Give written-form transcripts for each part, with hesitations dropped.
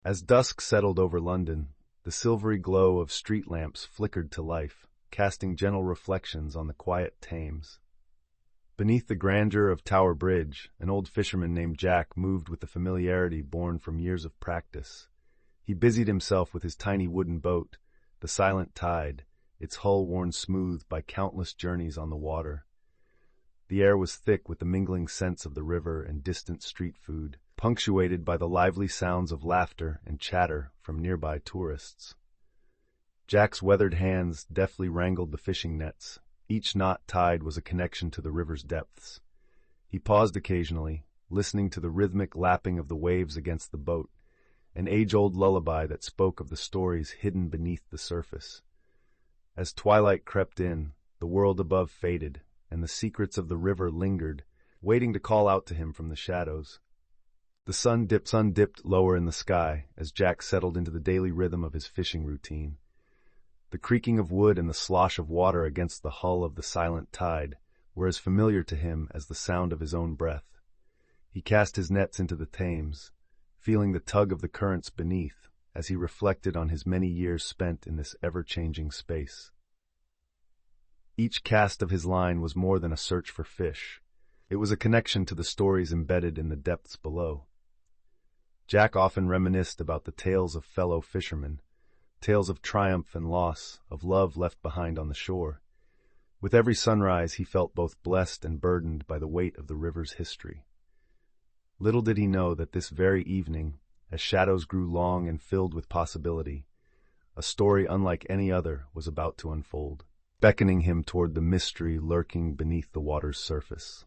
As dusk settled over London, the silvery glow of street lamps flickered to life, casting gentle reflections on the quiet Thames. Beneath the grandeur of Tower Bridge, an old fisherman named Jack moved with the familiarity born from years of practice. He busied himself with his tiny wooden boat, the Silent Tide, its hull worn smooth by countless journeys on the water. The air was thick with the mingling scents of the river and distant street food, punctuated by the lively sounds of laughter and chatter from nearby tourists. Jack's weathered hands deftly wrangled the fishing nets. Each knot tied was a connection to the river's depths. He paused occasionally, listening to the rhythmic lapping of the waves against the boat, an age-old lullaby that spoke of the stories hidden beneath the surface. As twilight crept in, the world above faded, and the secrets of the river lingered, waiting to call out to him from the shadows. The sun dipped lower in the sky as Jack settled into the daily rhythm of his fishing routine. The creaking of wood and the slosh of water against the hull of the Silent Tide were as familiar to him as the sound of his own breath. He cast his nets into the Thames, feeling the tug of the currents beneath as he reflected on his many years spent in this ever-changing space. Each cast of his line was more than a search for fish. It was a connection to the stories embedded in the depths below. Jack often reminisced about the tales of fellow fishermen, tales of triumph and loss, of love left behind on the shore. With every sunrise he felt both blessed and burdened by the weight of the river's history. Little did he know that this very evening, as shadows grew long and filled with possibility, a story unlike any other was about to unfold, beckoning him toward the mystery lurking beneath the water's surface.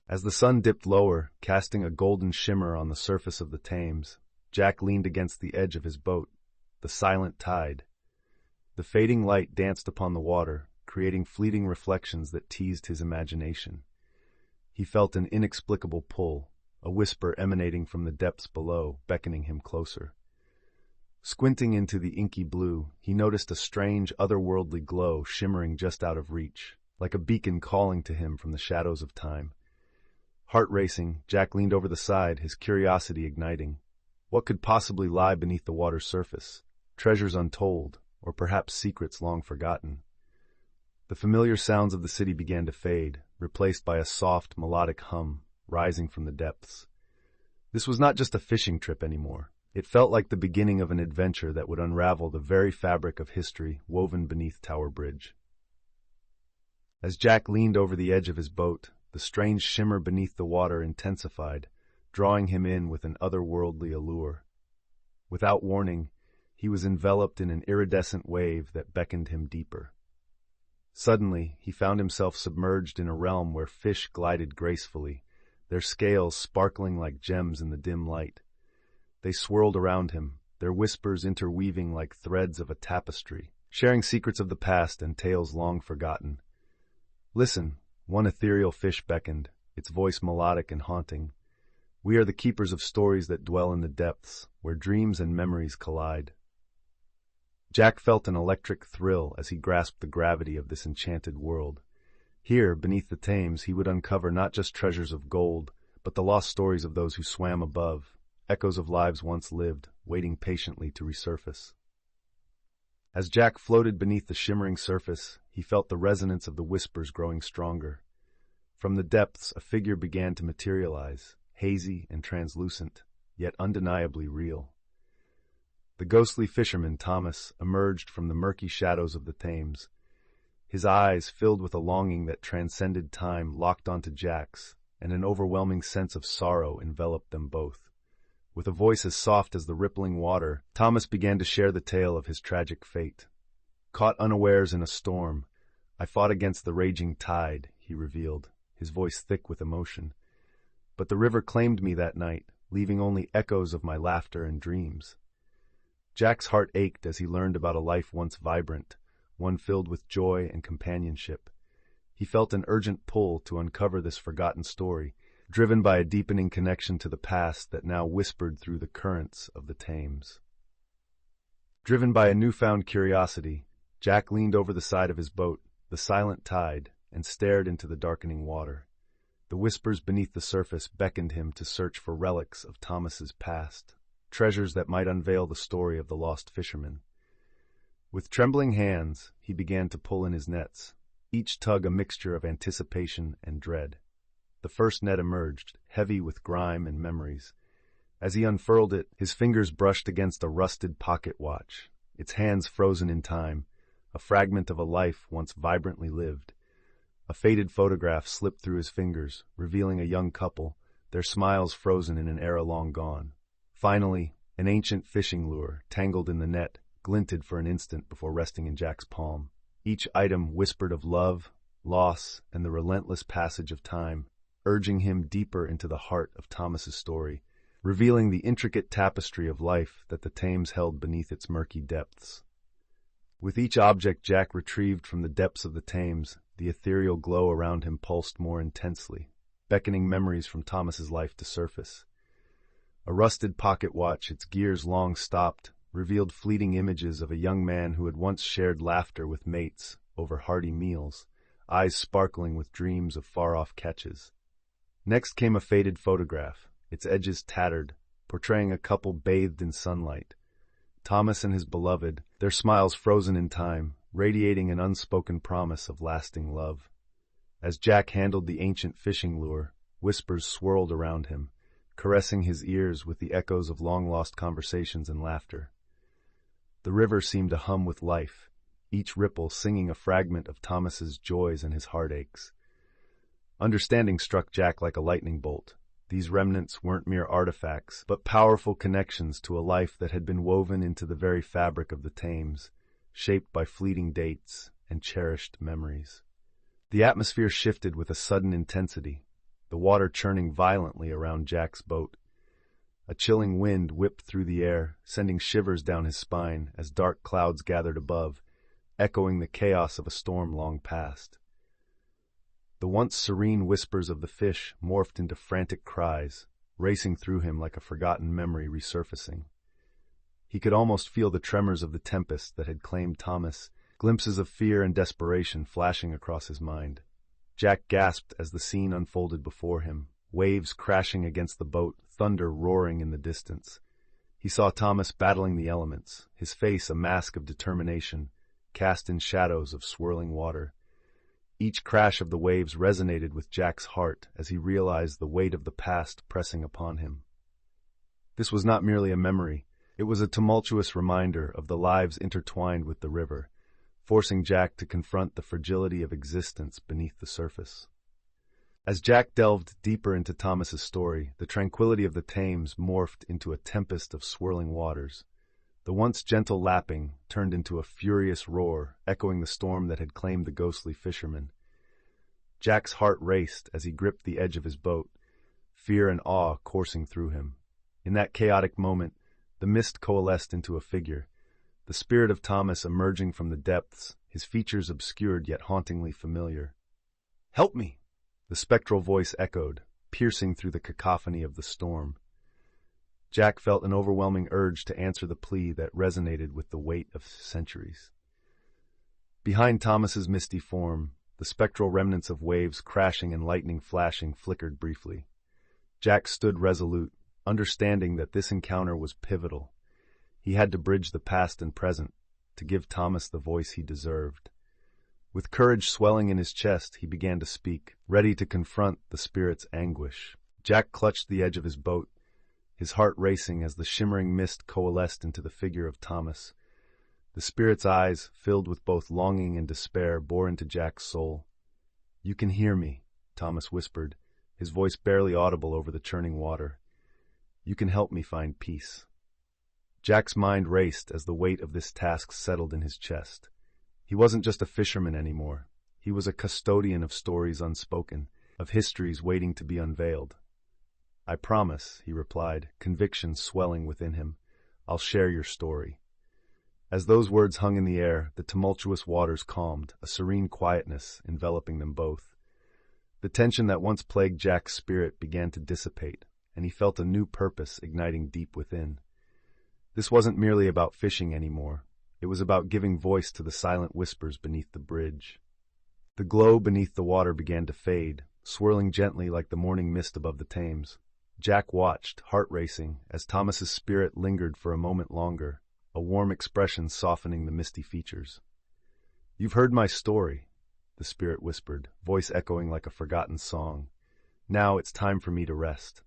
As the sun dipped lower, casting a golden shimmer on the surface of the Thames, Jack leaned against the edge of his boat, the Silent Tide. The fading light danced upon the water, creating fleeting reflections that teased his imagination. He felt an inexplicable pull, a whisper emanating from the depths below, beckoning him closer. Squinting into the inky blue, he noticed a strange, otherworldly glow shimmering just out of reach, like a beacon calling to him from the shadows of time. Heart racing, Jack leaned over the side, his curiosity igniting. What could possibly lie beneath the water's surface? Treasures untold, or perhaps secrets long forgotten. The familiar sounds of the city began to fade, replaced by a soft, melodic hum rising from the depths. This was not just a fishing trip anymore. It felt like the beginning of an adventure that would unravel the very fabric of history woven beneath Tower Bridge. As Jack leaned over the edge of his boat, the strange shimmer beneath the water intensified, drawing him in with an otherworldly allure. Without warning, he was enveloped in an iridescent wave that beckoned him deeper. Suddenly, he found himself submerged in a realm where fish glided gracefully, their scales sparkling like gems in the dim light. They swirled around him, their whispers interweaving like threads of a tapestry, sharing secrets of the past and tales long forgotten. "Listen," one ethereal fish beckoned, its voice melodic and haunting. "We are the keepers of stories that dwell in the depths, where dreams and memories collide." Jack felt an electric thrill as he grasped the gravity of this enchanted world. Here, beneath the Thames, he would uncover not just treasures of gold, but the lost stories of those who swam above, echoes of lives once lived, waiting patiently to resurface. As Jack floated beneath the shimmering surface, he felt the resonance of the whispers growing stronger. From the depths, a figure began to materialize, hazy and translucent, yet undeniably real. The ghostly fisherman, Thomas, emerged from the murky shadows of the Thames. His eyes, filled with a longing that transcended time, locked onto Jack's, and an overwhelming sense of sorrow enveloped them both. With a voice as soft as the rippling water, Thomas began to share the tale of his tragic fate. "Caught unawares in a storm, I fought against the raging tide," he revealed, his voice thick with emotion. "But the river claimed me that night, leaving only echoes of my laughter and dreams." Jack's heart ached as he learned about a life once vibrant, one filled with joy and companionship. He felt an urgent pull to uncover this forgotten story, driven by a deepening connection to the past that now whispered through the currents of the Thames. Driven by a newfound curiosity, Jack leaned over the side of his boat, the Silent Tide, and stared into the darkening water. The whispers beneath the surface beckoned him to search for relics of Thomas's past, treasures that might unveil the story of the lost fisherman. With trembling hands, he began to pull in his nets, each tug a mixture of anticipation and dread. The first net emerged, heavy with grime and memories. As he unfurled it, his fingers brushed against a rusted pocket watch, its hands frozen in time, a fragment of a life once vibrantly lived. A faded photograph slipped through his fingers, revealing a young couple, their smiles frozen in an era long gone. Finally, an ancient fishing lure, tangled in the net, glinted for an instant before resting in Jack's palm. Each item whispered of love, loss, and the relentless passage of time, urging him deeper into the heart of Thomas's story, revealing the intricate tapestry of life that the Thames held beneath its murky depths. With each object Jack retrieved from the depths of the Thames, the ethereal glow around him pulsed more intensely, beckoning memories from Thomas's life to surface. A rusted pocket watch, its gears long stopped, revealed fleeting images of a young man who had once shared laughter with mates over hearty meals, eyes sparkling with dreams of far-off catches. Next came a faded photograph, its edges tattered, portraying a couple bathed in sunlight. Thomas and his beloved, their smiles frozen in time, radiating an unspoken promise of lasting love. As Jack handled the ancient fishing lure, whispers swirled around him, caressing his ears with the echoes of long-lost conversations and laughter. The river seemed to hum with life, each ripple singing a fragment of Thomas's joys and his heartaches. Understanding struck Jack like a lightning bolt. These remnants weren't mere artifacts, but powerful connections to a life that had been woven into the very fabric of the Thames, shaped by fleeting dates and cherished memories. The atmosphere shifted with a sudden intensity, the water churning violently around Jack's boat. A chilling wind whipped through the air, sending shivers down his spine as dark clouds gathered above, echoing the chaos of a storm long past. The once serene whispers of the fish morphed into frantic cries, racing through him like a forgotten memory resurfacing. He could almost feel the tremors of the tempest that had claimed Thomas, glimpses of fear and desperation flashing across his mind. Jack gasped as the scene unfolded before him, waves crashing against the boat, thunder roaring in the distance. He saw Thomas battling the elements, his face a mask of determination, cast in shadows of swirling water. Each crash of the waves resonated with Jack's heart as he realized the weight of the past pressing upon him. This was not merely a memory, it was a tumultuous reminder of the lives intertwined with the river, forcing Jack to confront the fragility of existence beneath the surface. As Jack delved deeper into Thomas's story, the tranquility of the Thames morphed into a tempest of swirling waters. The once gentle lapping turned into a furious roar, echoing the storm that had claimed the ghostly fisherman. Jack's heart raced as he gripped the edge of his boat, fear and awe coursing through him. In that chaotic moment, the mist coalesced into a figure, the spirit of Thomas emerging from the depths, his features obscured yet hauntingly familiar. "Help me!" the spectral voice echoed, piercing through the cacophony of the storm. Jack felt an overwhelming urge to answer the plea that resonated with the weight of centuries. Behind Thomas's misty form, the spectral remnants of waves crashing and lightning flashing flickered briefly. Jack stood resolute, understanding that this encounter was pivotal. He had to bridge the past and present, to give Thomas the voice he deserved. With courage swelling in his chest, he began to speak, ready to confront the spirit's anguish. Jack clutched the edge of his boat, his heart racing as the shimmering mist coalesced into the figure of Thomas. The spirit's eyes, filled with both longing and despair, bore into Jack's soul. "You can hear me," Thomas whispered, his voice barely audible over the churning water. "You can help me find peace." Jack's mind raced as the weight of this task settled in his chest. He wasn't just a fisherman anymore. He was a custodian of stories unspoken, of histories waiting to be unveiled. "I promise," he replied, conviction swelling within him. "I'll share your story." As those words hung in the air, the tumultuous waters calmed, a serene quietness enveloping them both. The tension that once plagued Jack's spirit began to dissipate, and he felt a new purpose igniting deep within. This wasn't merely about fishing anymore. It was about giving voice to the silent whispers beneath the bridge. The glow beneath the water began to fade, swirling gently like the morning mist above the Thames. Jack watched, heart racing, as Thomas's spirit lingered for a moment longer, a warm expression softening the misty features. "You've heard my story," the spirit whispered, voice echoing like a forgotten song. "Now it's time for me to rest."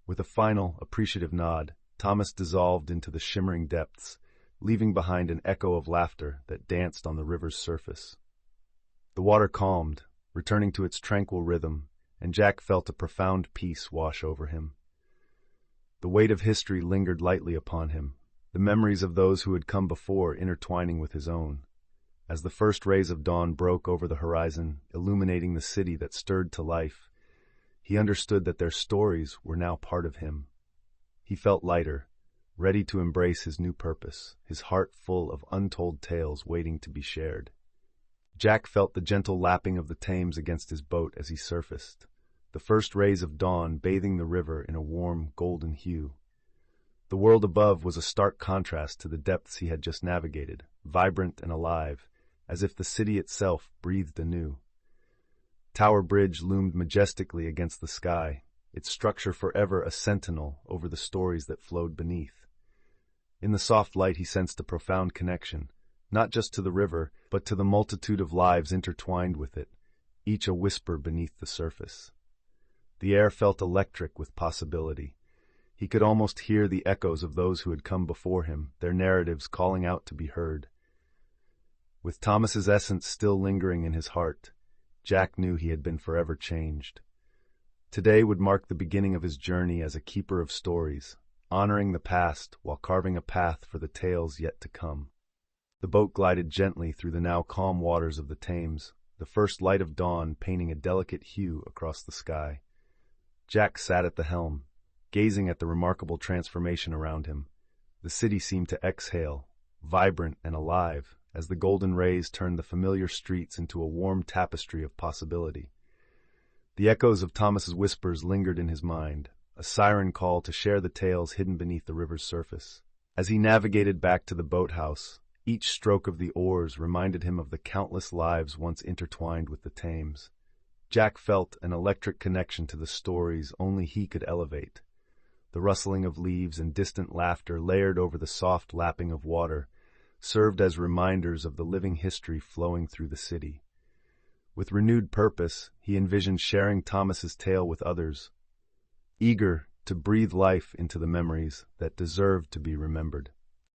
With a final, appreciative nod, Thomas dissolved into the shimmering depths, leaving behind an echo of laughter that danced on the river's surface. The water calmed, returning to its tranquil rhythm, and Jack felt a profound peace wash over him. The weight of history lingered lightly upon him, the memories of those who had come before intertwining with his own. As the first rays of dawn broke over the horizon, illuminating the city that stirred to life, he understood that their stories were now part of him. He felt lighter, ready to embrace his new purpose, his heart full of untold tales waiting to be shared. Jack felt the gentle lapping of the Thames against his boat as he surfaced, the first rays of dawn bathing the river in a warm, golden hue. The world above was a stark contrast to the depths he had just navigated, vibrant and alive, as if the city itself breathed anew. Tower Bridge loomed majestically against the sky, its structure forever a sentinel over the stories that flowed beneath. In the soft light he sensed a profound connection, not just to the river, but to the multitude of lives intertwined with it, each a whisper beneath the surface. The air felt electric with possibility. He could almost hear the echoes of those who had come before him, their narratives calling out to be heard. With Thomas's essence still lingering in his heart, Jack knew he had been forever changed. Today would mark the beginning of his journey as a keeper of stories, honoring the past while carving a path for the tales yet to come. The boat glided gently through the now calm waters of the Thames, the first light of dawn painting a delicate hue across the sky. Jack sat at the helm, gazing at the remarkable transformation around him. The city seemed to exhale, vibrant and alive, as the golden rays turned the familiar streets into a warm tapestry of possibility. The echoes of Thomas's whispers lingered in his mind, a siren call to share the tales hidden beneath the river's surface. As he navigated back to the boathouse, each stroke of the oars reminded him of the countless lives once intertwined with the Thames. Jack felt an electric connection to the stories only he could elevate. The rustling of leaves and distant laughter layered over the soft lapping of water served as reminders of the living history flowing through the city. With renewed purpose, he envisioned sharing Thomas's tale with others, eager to breathe life into the memories that deserved to be remembered.